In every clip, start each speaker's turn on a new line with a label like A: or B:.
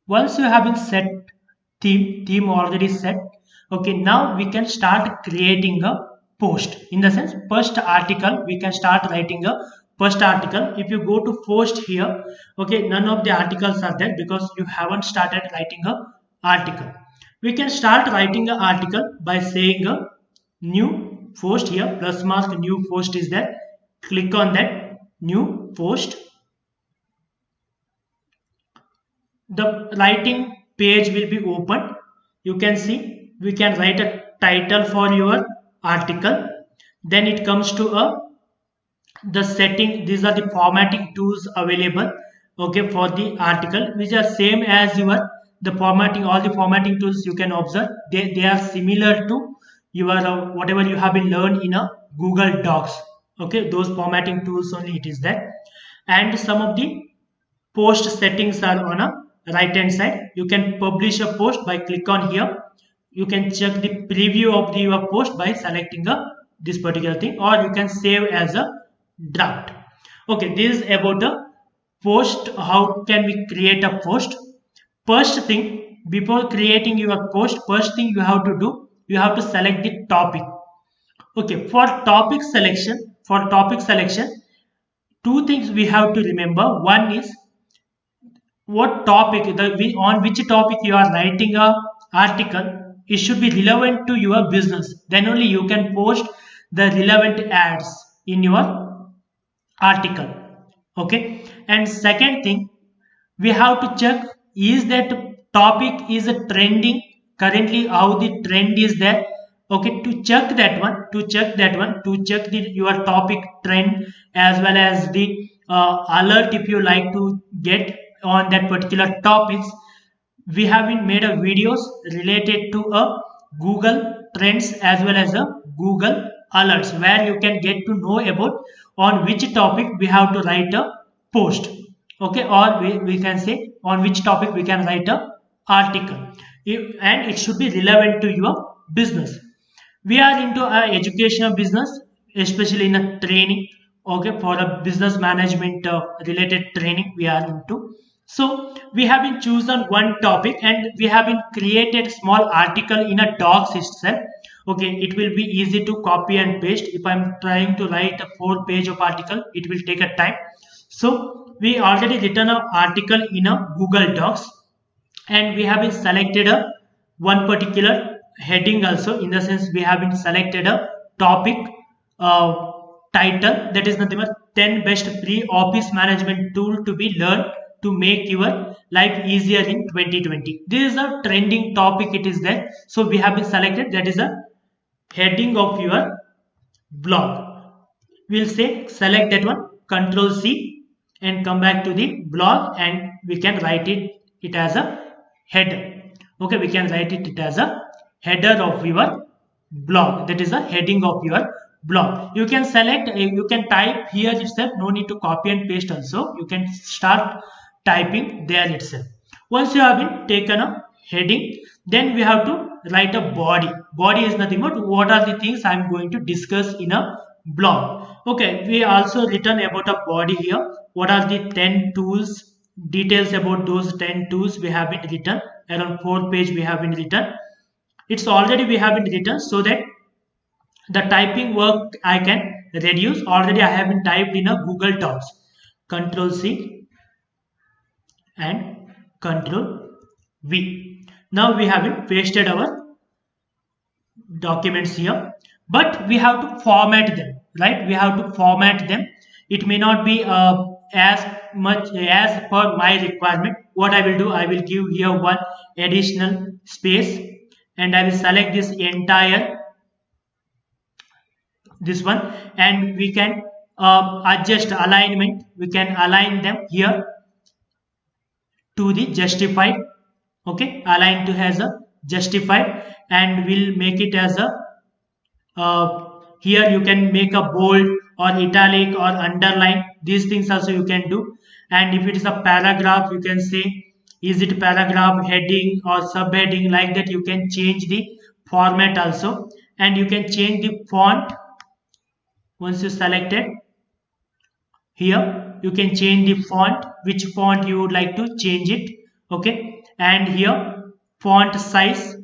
A: Once you have been set theme already set. Okay, now we can start creating a post. In the sense, first article we can start writing a first article. If you go to post here, okay, none of the articles are there because you haven't started writing a article. We can start writing an article by saying a new post. Here plus mark new post is there. Click on that new post. The writing page will be opened. You can see we can write a title for your article. Then it comes to a the setting. These are the formatting tools available, okay, for the article, which are same as your the formatting. All the formatting tools you can observe, they are similar to your whatever you have been learned in a Google Docs. Okay, those formatting tools only it is there. And some of the post settings are on a right hand side. You can publish a post by click on here. You can check the preview of your post by selecting this particular thing, or you can save as a draft. Okay, this is about a post. How can we create a post? First thing, before creating your post, first thing you have to do, you have to select the topic. Okay, for topic selection, two things we have to remember. One is what topic on which topic you are writing a article. It should be relevant to your business, then only you can post the relevant ads in your article. Okay, and second thing, we have to check is that topic is trending currently, how the trend is there. Okay, to check the your topic trend, as well as the alert if you like to get on that particular topics. We have been made a videos related to a Google trends as well as a Google alerts, where you can get to know about on which topic we have to write a post. Okay, or we can say on which topic we can write a article. And it should be relevant to your business. We are into a educational business, especially in a training. Okay, for a business management related training we are into. So we have been chosen one topic, and we have been created small article in a docs itself. Okay, it will be easy to copy and paste. If I'm trying to write a 4 page of article, it will take a time. So we already written an article in a Google Docs, and we have been selected a one particular heading also. In the sense, we have been selected a topic uh, title, that is nothing but 10 best free office management tool to be learned to make your life easier in 2020. This is a trending topic, it is there, so we have been selected. That is a heading of your blog. We'll say select that one, control C, and come back to the blog, and we can write it as a header. Okay, we can write it as a header of your blog. That is a heading of your blog. You can select, you can type here itself, no need to copy and paste. Also you can start typing there itself. Once you have been taken a heading, then we have to write a body. Body is nothing but what are the things I'm going to discuss in a blog. Okay, we also written about a body here. What are the 10 tools? Details about those 10 tools we have been written. Around 4 page we have been written. It's already we have been written, so that the typing work I can reduce. Already I have been typed in a Google Docs. Control C and Control V. Now we have been pasted our documents here, but we have to format them, right? We have to format them. It may not be as much as per my requirement. What I will do, I will give here one additional space, and I will select this entire this one, and we can adjust alignment. We can align them here to the justified. Okay, align to as a justified, and we'll make it as a here you can make a bold or italic or underline. These things also you can do. And if it is a paragraph, you can say is it paragraph, heading or subheading, like that. You can change the format also, and you can change the font. Once you select it here, you can change the font, which font you would like to change it. Okay, and here font size,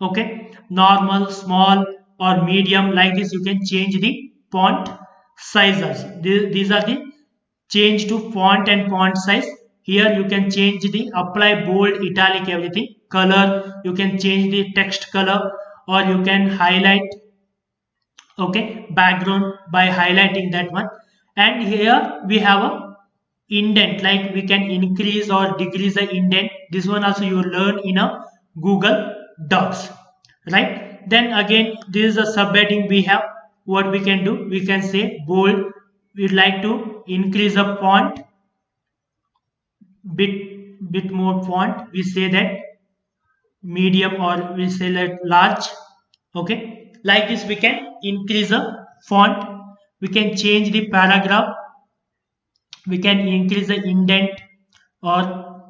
A: okay, normal, small or medium, like this you can change the font size also. These are the change to font and font size. Here you can change the apply bold, italic, everything. Color, you can change the text color, or you can highlight, okay, background by highlighting that one. And here we have a indent, like we can increase or decrease the indent. This one also you learn in a Google Docs, right? Then again, this is a subheading we have. What we can do, we can say bold, we'd like to increase the font, bit more font, we say that medium, or we say that large. Okay, like this we can increase the font, we can change the paragraph, we can increase the indent or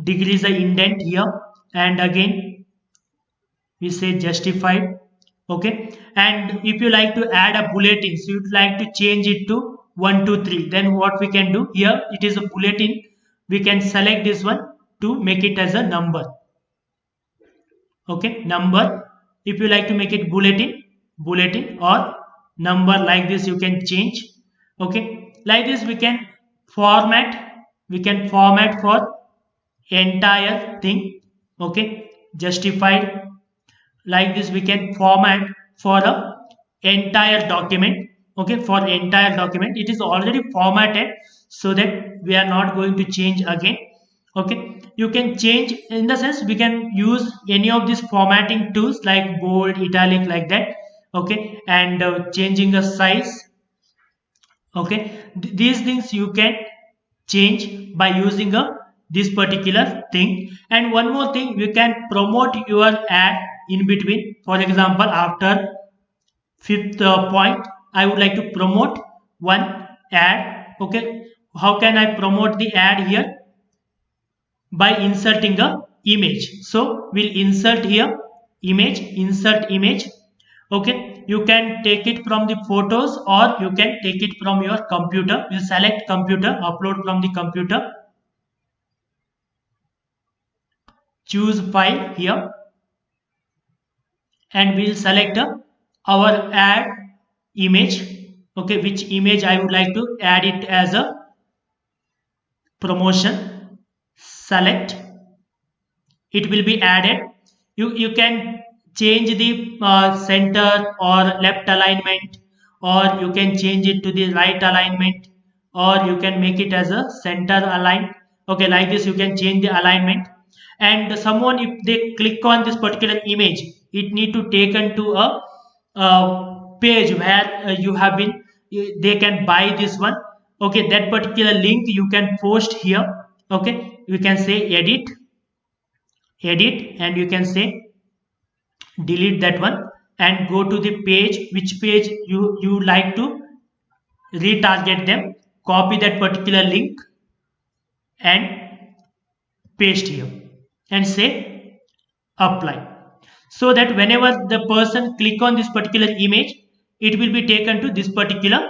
A: decrease the indent here. And again we say justified. Okay, and if you like to add a bulletin, so you'd like to change it to 1 2 3, then what we can do, here it is a bulletin, we can select this one to make it as a number. Okay, number, if you like to make it bulletin or number, like this you can change. Okay, like this we can format, we can format for entire thing. Okay, justified, like this we can format for a entire document. Okay, for entire document it is already formatted, so that we are not going to change again. Okay, you can change, in the sense we can use any of these formatting tools like bold, italic, like that. Okay, and changing the size. Okay, these things you can change by using a this particular thing. And one more thing, you can promote your ad in between. For example, after fifth point, I would like to promote one ad. Okay, how can I promote the ad here? By inserting a image. So we'll insert here image, insert image. Okay, you can take it from the photos, or you can take it from your computer. You select computer, upload from the computer, choose file here, and we'll select our add image. Okay, which image I would like to add it as a promotion. Select, it will be added. You can change the center or left alignment, or you can change it to the right alignment, or you can make it as a center align. Okay, like this you can change the alignment. And someone, if they click on this particular image, it need to taken to a page where you have been, they can buy this one. Okay, that particular link you can post here. Okay, you can say edit, and you can say delete that one, and go to the page, which page you like to retarget them. Copy that particular link and paste here, and say apply, so that whenever the person click on this particular image, it will be taken to this particular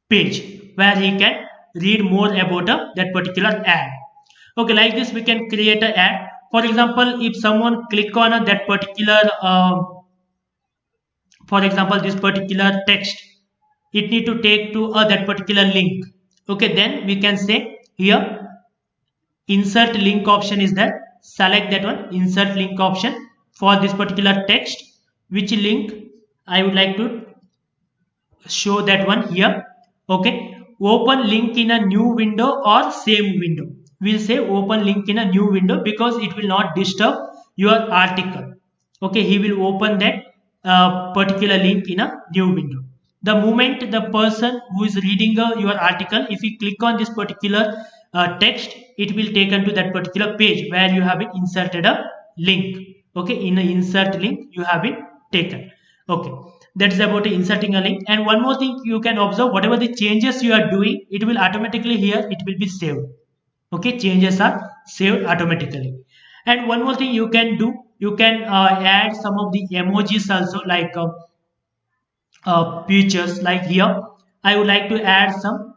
A: page where he can read more about that particular ad. Okay, like this we can create an ad. For example, if someone click on that particular for example this particular text, it need to take to that particular link. Okay, then we can say here insert link option is there. Select that one, insert link option for this particular text. Which link I would like to show, that one here. Okay, open link in a new window or same window. We'll say open link in a new window, because it will not disturb your article. Okay, he will open that particular link in a new window. The moment the person who is reading your article, if you click on this particular text, it will take to that particular page where you have been inserted a link. Okay, in a insert link you have been taken. Okay, that is about inserting a link. And one more thing, you can observe whatever the changes you are doing, it will automatically here it will be saved. Okay, changes are saved automatically. And one more thing you can do, you can add some of the emojis also, like pictures. Like here I would like to add some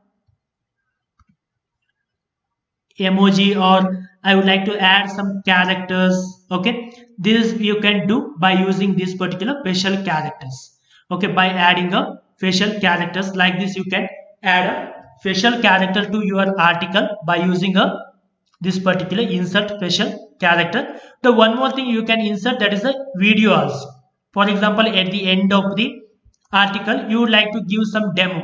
A: emoji, or I would like to add some characters. Okay, this you can do by using this particular facial characters. Okay, by adding a facial characters like this, you can add a facial character to your article by using a this particular insert facial character. The one more thing you can insert, that is a video also. For example, at the end of the article you would like to give some demo.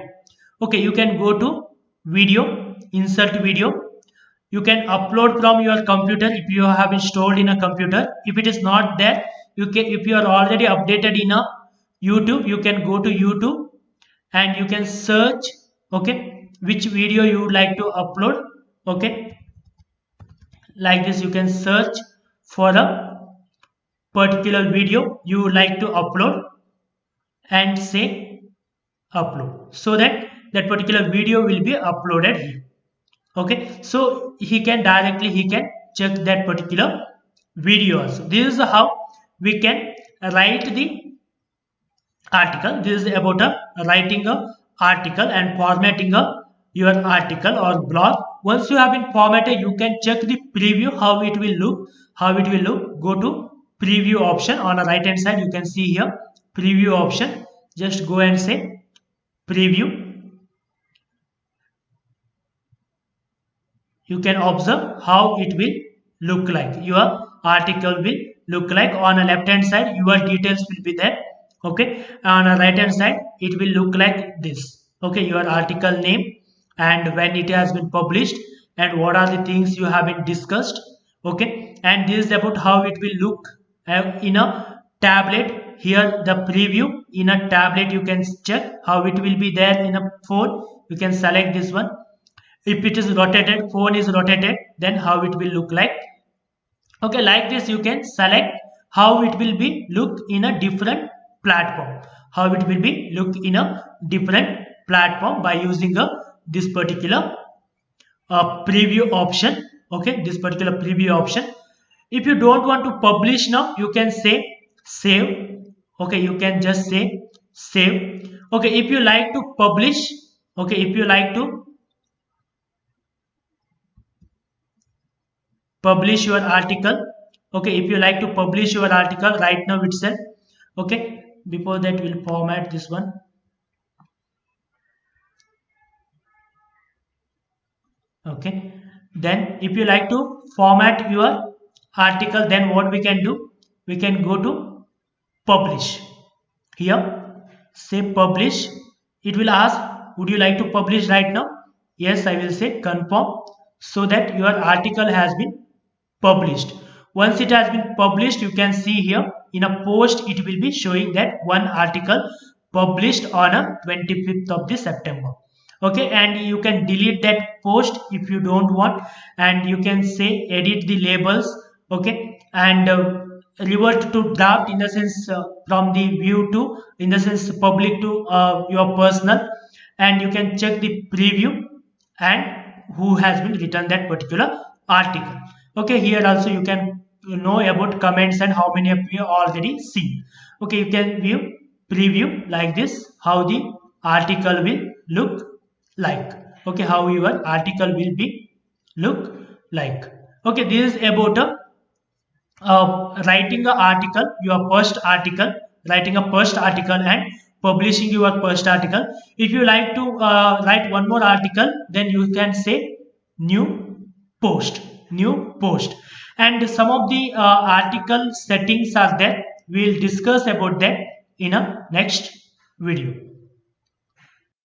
A: Okay, you can go to video, insert video. You can upload from your computer if you have installed in a computer. If it is not there, you can, if you are already updated in a YouTube, you can go to YouTube and you can search, okay, which video you would like to upload. Okay, like this you can search for a particular video you would like to upload and say upload, so that that particular video will be uploaded here. Okay, so he can check that particular video also. This is how we can write the article. This is about a writing a article and formatting a your article or blog. Once you have been formatted, you can check the preview how it will look. Go to preview option on the right hand side. You can see here preview option. Just go and say preview. You can observe how it will look like. Your article will look like. On the left hand side your details will be there. Okay, on the right hand side it will look like this. Okay, your article name and when it has been published and what are the things you have been discussed. Okay, and this is about how it will look in a tablet. Here the preview in a tablet, you can check how it will be there. In a phone you can select this one. If it is rotated, phone is rotated, then how it will look like. Okay, like this you can select how it will be look in a different platform. How it will be look in a different platform by using a this particular preview option. Okay, this particular preview option. If you don't want to publish now, you can say save. Okay, you can just say save. Okay, if you like to publish, okay, if you like to publish your article, okay, if you like to publish your article right now itself. Okay, before that we'll format this one. Okay, then if you like to format your article, then what we can do, we can go to publish. Here say publish. It will ask would you like to publish right now. Yes, I will say confirm, so that your article has been published. Once it has been published, you can see here in a post it will be showing that one article published on a 25th of the September. Okay, and you can delete that post if you don't want, and you can say edit the labels. Okay, and revert to draft, in the sense from the view to, in the sense public to your personal, and you can check the preview and who has been written that particular article. Okay, here also you can know about comments and how many of you already seen. Okay, you can view preview like this how the article will look like. Okay, how your article will be look like. Okay, this is about a writing an article, your first article, writing a first article and publishing your first article. If you like to write one more article, then you can say new post. New post. And some of the article settings are there. We'll discuss about that in a next video.